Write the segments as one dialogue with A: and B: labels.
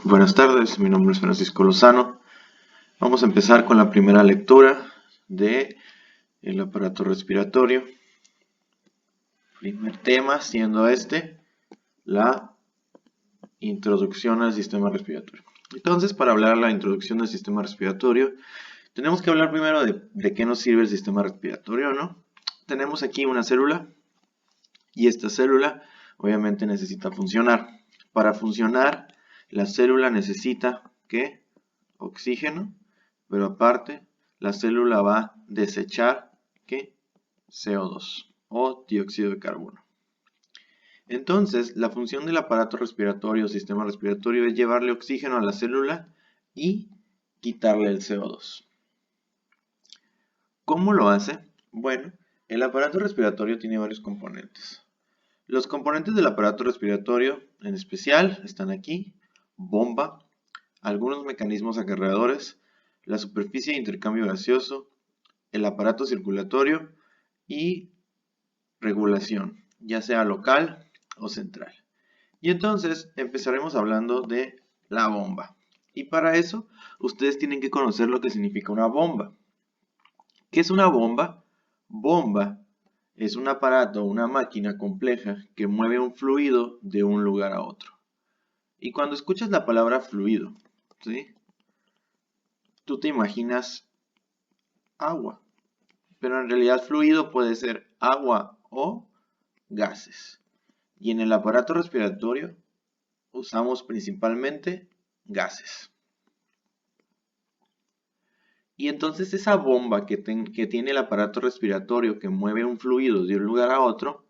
A: Buenas tardes, mi nombre es Francisco Lozano. Vamos a empezar con la primera lectura de el aparato respiratorio. Primer tema siendo la introducción al sistema respiratorio. Entonces, para hablar de la introducción del sistema respiratorio, tenemos que hablar primero de qué nos sirve el sistema respiratorio, ¿no? Tenemos aquí una célula y esta célula obviamente necesita funcionar. Para funcionar, la célula necesita ¿qué? Oxígeno, pero aparte la célula va a desechar ¿qué? CO2 o dióxido de carbono. Entonces, la función del aparato respiratorio o sistema respiratorio es llevarle oxígeno a la célula y quitarle el CO2. ¿Cómo lo hace? Bueno, el aparato respiratorio tiene varios componentes. Los componentes del aparato respiratorio en especial están aquí: bomba, algunos mecanismos acarreadores, la superficie de intercambio gaseoso, el aparato circulatorio y regulación, ya sea local o central. Y entonces empezaremos hablando de la bomba. Y para eso, ustedes tienen que conocer lo que significa una bomba. ¿Qué es una bomba? Bomba es un aparato, una máquina compleja que mueve un fluido de un lugar a otro. Y cuando escuchas la palabra fluido, ¿sí? Tú te imaginas agua, pero en realidad fluido puede ser agua o gases. Y en el aparato respiratorio usamos principalmente gases. Y entonces esa bomba que tiene el aparato respiratorio que mueve un fluido de un lugar a otro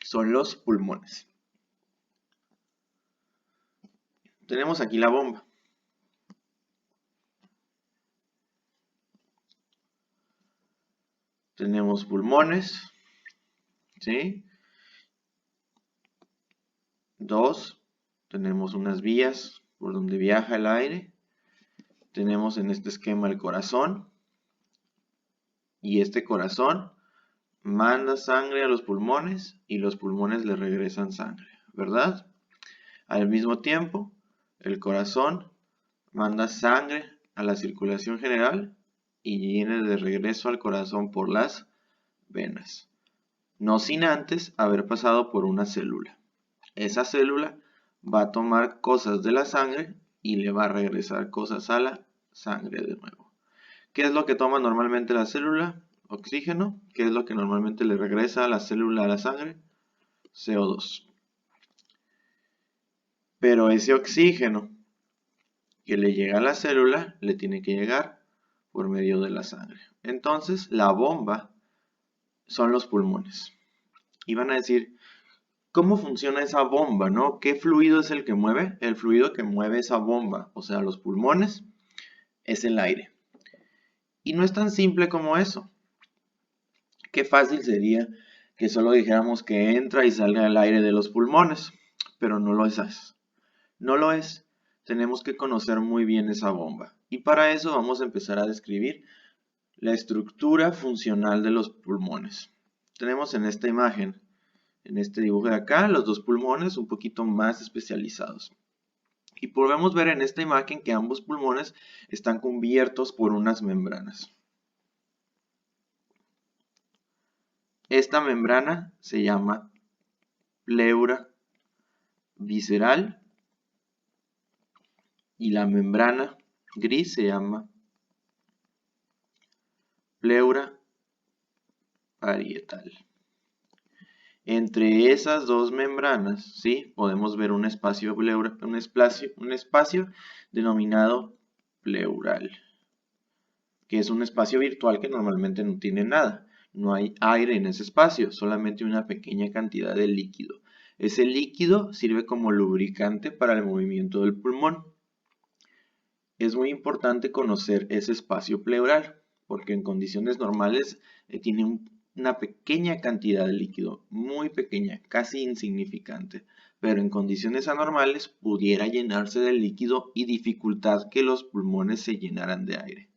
A: son los pulmones. Tenemos aquí la bomba. Tenemos pulmones, ¿sí? Dos, tenemos unas vías por donde viaja el aire. Tenemos en este esquema el corazón. Y este corazón manda sangre a los pulmones y los pulmones le regresan sangre, ¿verdad? Al mismo tiempo, el corazón manda sangre a la circulación general y viene de regreso al corazón por las venas, no sin antes haber pasado por una célula. Esa célula va a tomar cosas de la sangre y le va a regresar cosas a la sangre de nuevo. ¿Qué es lo que toma normalmente la célula? Oxígeno. ¿Qué es lo que normalmente le regresa a la célula a la sangre? CO2. Pero ese oxígeno que le llega a la célula le tiene que llegar por medio de la sangre. Entonces, la bomba son los pulmones. Y van a decir, ¿cómo funciona esa bomba, no? ¿Qué fluido es el que mueve? El fluido que mueve esa bomba, o sea, los pulmones, es el aire. Y no es tan simple como eso. Qué fácil sería que solo dijéramos que entra y salga el aire de los pulmones, pero no lo es. No lo es. Tenemos que conocer muy bien esa bomba. Y para eso vamos a empezar a describir la estructura funcional de los pulmones. Tenemos en esta imagen, en este dibujo de acá, los dos pulmones un poquito más especializados. Y podemos ver en esta imagen que ambos pulmones están cubiertos por unas membranas. Esta membrana se llama pleura visceral y la membrana gris se llama pleura parietal. Entre esas dos membranas, ¿sí? Podemos ver un espacio denominado pleural, que es un espacio virtual que normalmente no tiene nada. No hay aire en ese espacio, solamente una pequeña cantidad de líquido. Ese líquido sirve como lubricante para el movimiento del pulmón. Es muy importante conocer ese espacio pleural, porque en condiciones normales tiene una pequeña cantidad de líquido, muy pequeña, casi insignificante, pero en condiciones anormales pudiera llenarse de líquido y dificultar que los pulmones se llenaran de aire.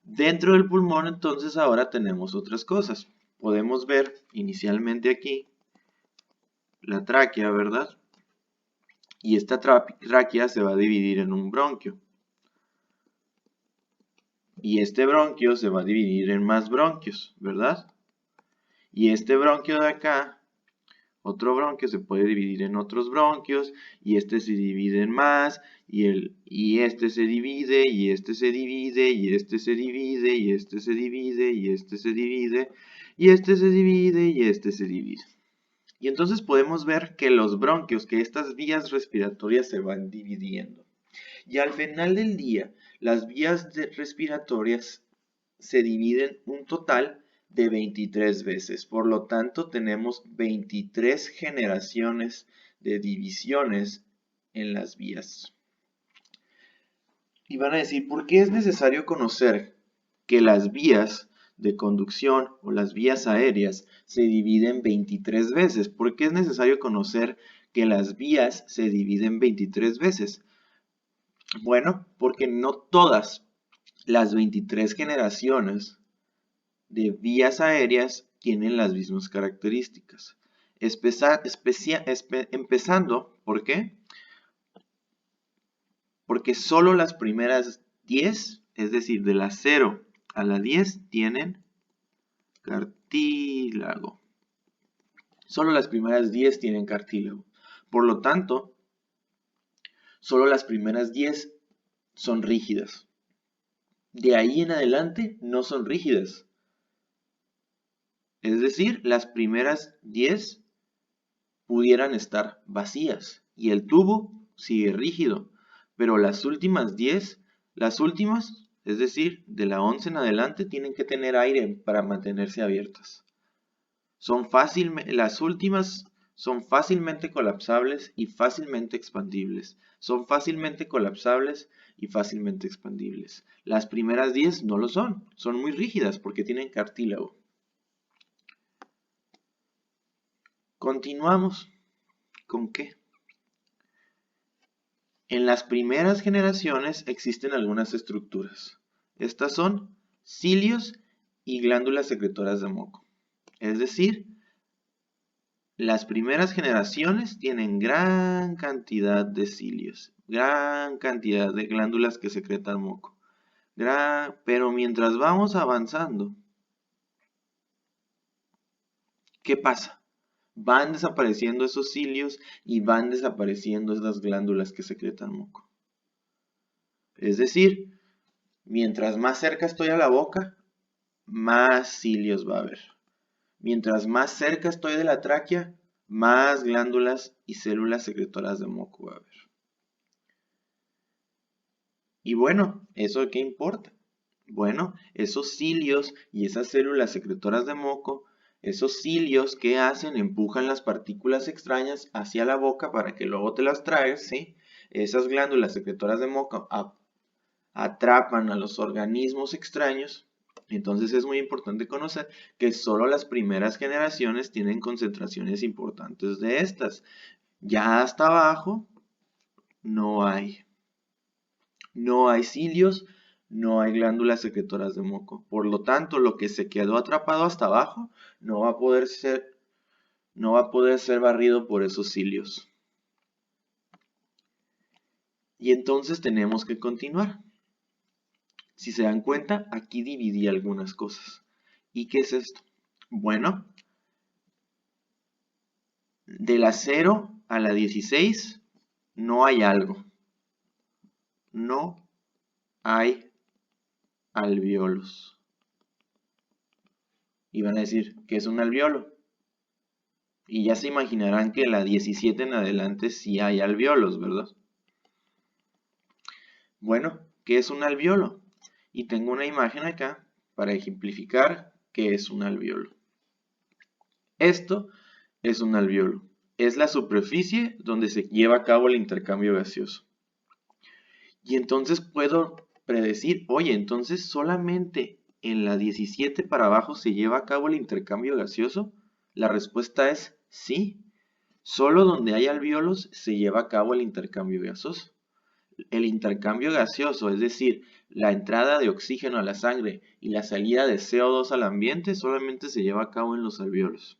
A: Dentro del pulmón entonces ahora tenemos otras cosas. Podemos ver inicialmente aquí la tráquea, ¿verdad? Y esta tráquea se va a dividir en un bronquio. Y este bronquio se va a dividir en más bronquios, ¿verdad? Y este bronquio de acá, otro bronquio, se puede dividir en otros bronquios, y este se divide en más, y este se divide, y este se divide, y este se divide, y este se divide, y este se divide, y este se divide, y este se divide. Y entonces podemos ver que los bronquios, que estas vías respiratorias se van dividiendo. Y al final del día, las vías respiratorias se dividen un total de 23 veces. Por lo tanto, tenemos 23 generaciones de divisiones en las vías. Y van a decir, ¿por qué es necesario conocer que las vías de conducción o las vías aéreas se dividen 23 veces? ¿Por qué es necesario conocer que las vías se dividen 23 veces? Bueno, porque no todas las 23 generaciones de vías aéreas tienen las mismas características. Empezando, ¿por qué? Porque solo las primeras 10, es decir, de la 0 a la 10, tienen cartílago. Solo las primeras 10 tienen cartílago. Por lo tanto, solo las primeras 10 son rígidas. De ahí en adelante no son rígidas. Es decir, las primeras 10 pudieran estar vacías y el tubo sigue rígido. Pero las últimas 10, es decir, de la 11 en adelante, tienen que tener aire para mantenerse abiertas. Las últimas son fácilmente colapsables y fácilmente expandibles. Son fácilmente colapsables y fácilmente expandibles. Las primeras 10 no lo son muy rígidas porque tienen cartílago. Continuamos. ¿Con qué? En las primeras generaciones existen algunas estructuras. Estas son cilios y glándulas secretoras de moco. Es decir, las primeras generaciones tienen gran cantidad de cilios, gran cantidad de glándulas que secretan moco. Pero mientras vamos avanzando, ¿qué pasa? Van desapareciendo esos cilios y van desapareciendo esas glándulas que secretan moco. Es decir, mientras más cerca estoy a la boca, más cilios va a haber. Mientras más cerca estoy de la tráquea, más glándulas y células secretoras de moco va a haber. Y bueno, ¿eso qué importa? Bueno, esos cilios y esas células secretoras de moco, esos cilios, ¿qué hacen? Empujan las partículas extrañas hacia la boca para que luego te las tragues, ¿sí? Esas glándulas secretoras de moco atrapan a los organismos extraños. Entonces es muy importante conocer que solo las primeras generaciones tienen concentraciones importantes de estas. Ya hasta abajo no hay. No hay cilios, no hay glándulas secretoras de moco. Por lo tanto, lo que se quedó atrapado hasta abajo no va a poder ser barrido por esos cilios. Y entonces tenemos que continuar. Si se dan cuenta, aquí dividí algunas cosas. ¿Y qué es esto? Bueno, de la 0 a la 16 no hay algo. No hay alvéolos. Y van a decir, ¿qué es un alvéolo? Y ya se imaginarán que la 17 en adelante sí hay alvéolos, ¿verdad? Bueno, ¿qué es un alvéolo? Y tengo una imagen acá para ejemplificar qué es un alvéolo. Esto es un alvéolo. Es la superficie donde se lleva a cabo el intercambio gaseoso. Y entonces puedo predecir, oye, entonces solamente en la 17 para abajo se lleva a cabo el intercambio gaseoso. La respuesta es sí. Solo donde hay alvéolos se lleva a cabo el intercambio gaseoso. El intercambio gaseoso, es decir, la entrada de oxígeno a la sangre y la salida de CO2 al ambiente, solamente se lleva a cabo en los alvéolos.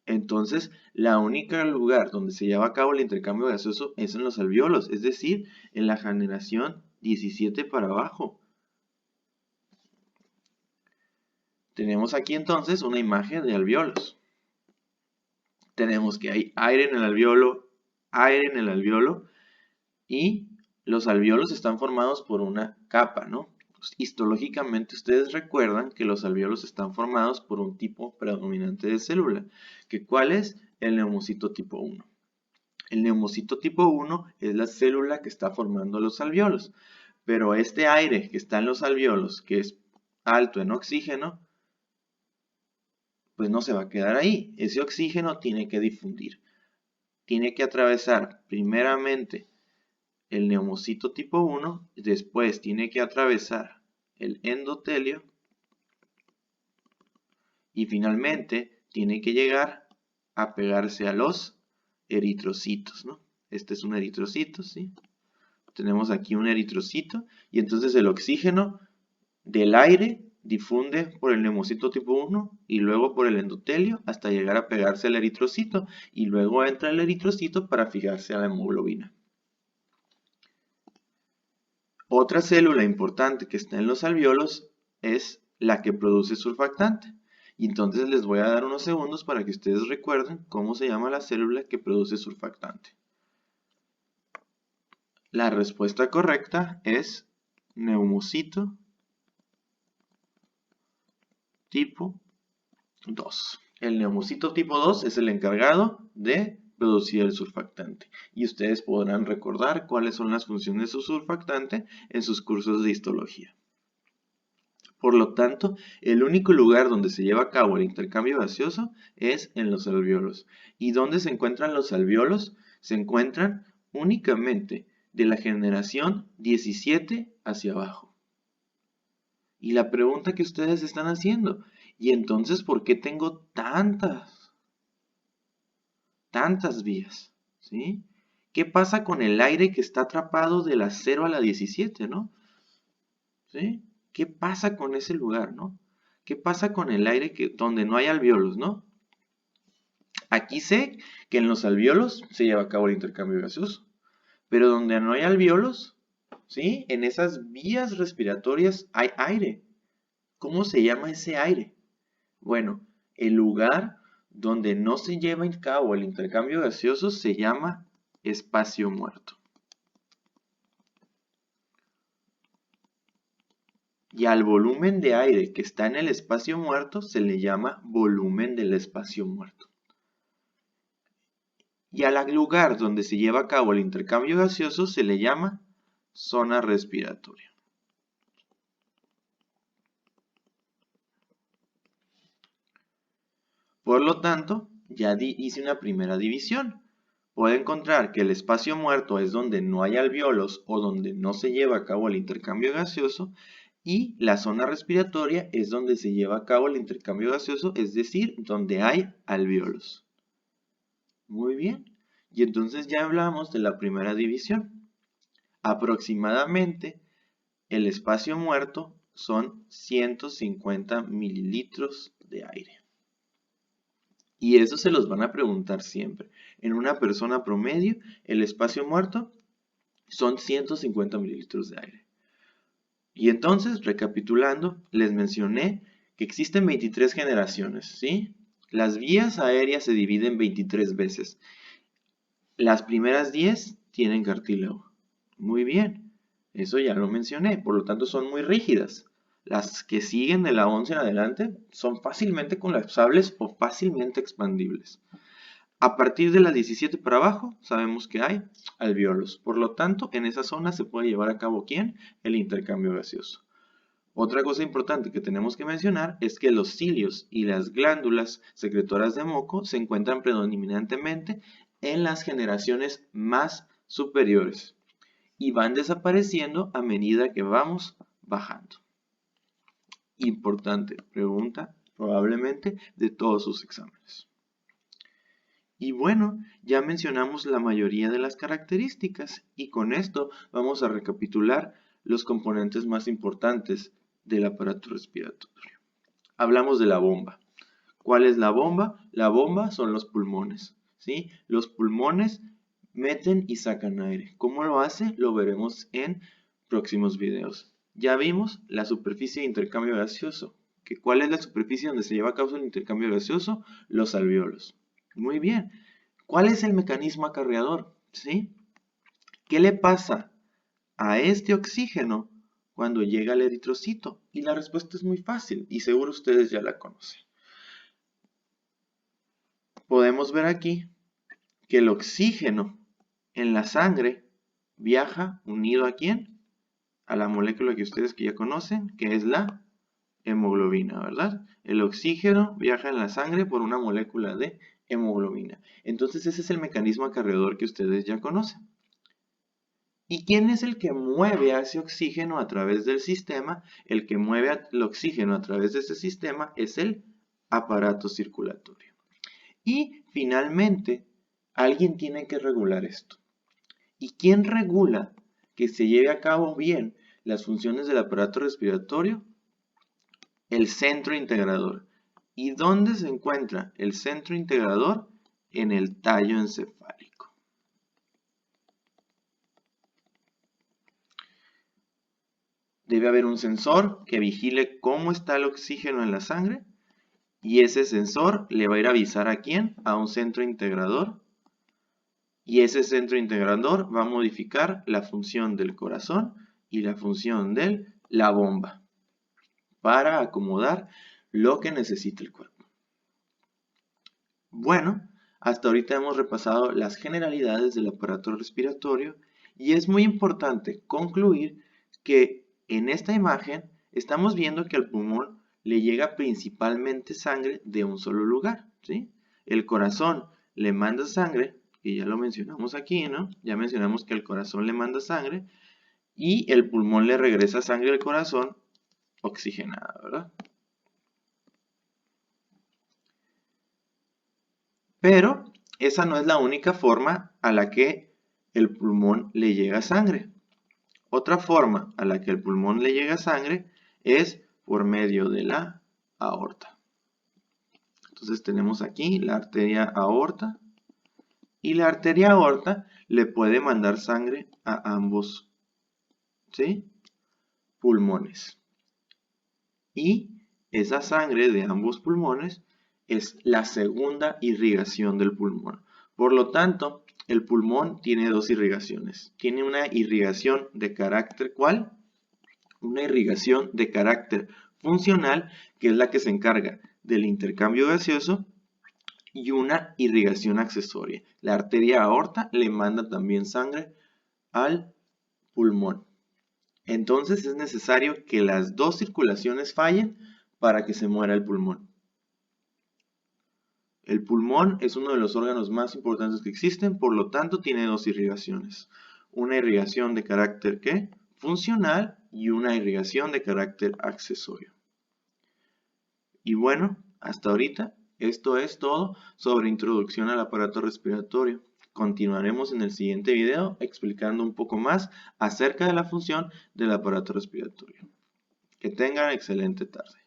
A: Entonces, la única lugar donde se lleva a cabo el intercambio gaseoso es en los alvéolos, es decir, en la generación 17 para abajo. Tenemos aquí entonces una imagen de alvéolos. Tenemos que hay aire en el alvéolo, y los alvéolos están formados por una capa, ¿no? Pues, histológicamente ustedes recuerdan que los alvéolos están formados por un tipo predominante de célula, que ¿cuál es? El neumocito tipo 1. El neumocito tipo 1 es la célula que está formando los alvéolos, pero este aire que está en los alvéolos, que es alto en oxígeno, pues no se va a quedar ahí. Ese oxígeno tiene que difundir. Tiene que atravesar primeramente el neumocito tipo 1, después tiene que atravesar el endotelio y finalmente tiene que llegar a pegarse a los eritrocitos, ¿no? Este es un eritrocito, ¿sí? Tenemos aquí un eritrocito y entonces el oxígeno del aire difunde por el neumocito tipo 1 y luego por el endotelio hasta llegar a pegarse al eritrocito y luego entra el eritrocito para fijarse a la hemoglobina. Otra célula importante que está en los alvéolos es la que produce surfactante. Y entonces les voy a dar unos segundos para que ustedes recuerden cómo se llama la célula que produce surfactante. La respuesta correcta es neumocito tipo 2. El neumocito tipo 2 es el encargado de producir el surfactante. Y ustedes podrán recordar cuáles son las funciones de su surfactante en sus cursos de histología. Por lo tanto, el único lugar donde se lleva a cabo el intercambio gaseoso es en los alvéolos. ¿Y dónde se encuentran los alvéolos? Se encuentran únicamente de la generación 17 hacia abajo. Y la pregunta que ustedes están haciendo, ¿y entonces por qué tengo tantas vías? ¿Sí? ¿Qué pasa con el aire que está atrapado de la 0 a la 17, no? ¿Sí? ¿Qué pasa con ese lugar, no? ¿Qué pasa con el aire donde no hay alvéolos, no? Aquí sé que en los alvéolos se lleva a cabo el intercambio gaseoso, pero donde no hay alvéolos, ¿sí? En esas vías respiratorias hay aire. ¿Cómo se llama ese aire? Bueno, el lugar donde no se lleva a cabo el intercambio gaseoso se llama espacio muerto. Y al volumen de aire que está en el espacio muerto se le llama volumen del espacio muerto. Y al lugar donde se lleva a cabo el intercambio gaseoso se le llama zona respiratoria. Por lo tanto, ya hice una primera división. Puedo encontrar que el espacio muerto es donde no hay alvéolos o donde no se lleva a cabo el intercambio gaseoso, y la zona respiratoria es donde se lleva a cabo el intercambio gaseoso, es decir, donde hay alvéolos. Muy bien, y entonces ya hablamos de la primera división. Aproximadamente el espacio muerto son 150 mililitros de aire. Y eso se los van a preguntar siempre. En una persona promedio, el espacio muerto son 150 mililitros de aire. Y entonces, recapitulando, les mencioné que existen 23 generaciones, ¿sí? Las vías aéreas se dividen 23 veces. Las primeras 10 tienen cartílago. Muy bien, eso ya lo mencioné, por lo tanto son muy rígidas. Las que siguen de la 11 en adelante son fácilmente colapsables o fácilmente expandibles. A partir de la 17 para abajo, sabemos que hay alvéolos. Por lo tanto, en esa zona se puede llevar a cabo, ¿quién? El intercambio gaseoso. Otra cosa importante que tenemos que mencionar es que los cilios y las glándulas secretoras de moco se encuentran predominantemente en las generaciones más superiores y van desapareciendo a medida que vamos bajando. Importante pregunta, probablemente, de todos sus exámenes. Y bueno, ya mencionamos la mayoría de las características y con esto vamos a recapitular los componentes más importantes del aparato respiratorio. Hablamos de la bomba. ¿Cuál es la bomba? La bomba son los pulmones, ¿sí? Los pulmones meten y sacan aire. ¿Cómo lo hace? Lo veremos en próximos videos. Ya vimos la superficie de intercambio gaseoso. ¿Cuál es la superficie donde se lleva a cabo el intercambio gaseoso? Los alvéolos. Muy bien. ¿Cuál es el mecanismo acarreador? ¿Sí? ¿Qué le pasa a este oxígeno cuando llega al eritrocito? Y la respuesta es muy fácil y seguro ustedes ya la conocen. Podemos ver aquí que el oxígeno en la sangre viaja unido ¿a quién? A la molécula que ustedes ya conocen, que es la hemoglobina, ¿verdad? El oxígeno viaja en la sangre por una molécula de hemoglobina. Entonces ese es el mecanismo acarreador que ustedes ya conocen. ¿Y quién es el que mueve a ese oxígeno a través del sistema? El que mueve el oxígeno a través de ese sistema es el aparato circulatorio. Y finalmente, alguien tiene que regular esto. ¿Y quién regula que se lleve a cabo bien las funciones del aparato respiratorio? El centro integrador. ¿Y dónde se encuentra el centro integrador? En el tallo encefálico. Debe haber un sensor que vigile cómo está el oxígeno en la sangre. Y ese sensor le va a ir a avisar ¿a quién? A un centro integrador. Y ese centro integrador va a modificar la función del corazón y la función de la bomba para acomodar lo que necesita el cuerpo. Bueno, hasta ahorita hemos repasado las generalidades del aparato respiratorio y es muy importante concluir que en esta imagen estamos viendo que al pulmón le llega principalmente sangre de un solo lugar, ¿sí? El corazón le manda sangre, y ya lo mencionamos aquí, ¿no? Ya mencionamos que el corazón le manda sangre y el pulmón le regresa sangre al corazón oxigenada, ¿verdad? Pero esa no es la única forma a la que el pulmón le llega sangre. Otra forma a la que el pulmón le llega sangre es por medio de la aorta. Entonces tenemos aquí la arteria aorta y la arteria aorta le puede mandar sangre a ambos, ¿sí?, pulmones. Y esa sangre de ambos pulmones es la segunda irrigación del pulmón. Por lo tanto, el pulmón tiene dos irrigaciones. Tiene una irrigación de carácter ¿cuál? Una irrigación de carácter funcional, que es la que se encarga del intercambio gaseoso, y una irrigación accesoria. La arteria aorta le manda también sangre al pulmón. Entonces es necesario que las dos circulaciones fallen para que se muera el pulmón. El pulmón es uno de los órganos más importantes que existen, por lo tanto tiene dos irrigaciones. Una irrigación de carácter ¿qué? Funcional y una irrigación de carácter accesorio. Y bueno, hasta ahorita esto es todo sobre introducción al aparato respiratorio. Continuaremos en el siguiente video explicando un poco más acerca de la función del aparato respiratorio. Que tengan excelente tarde.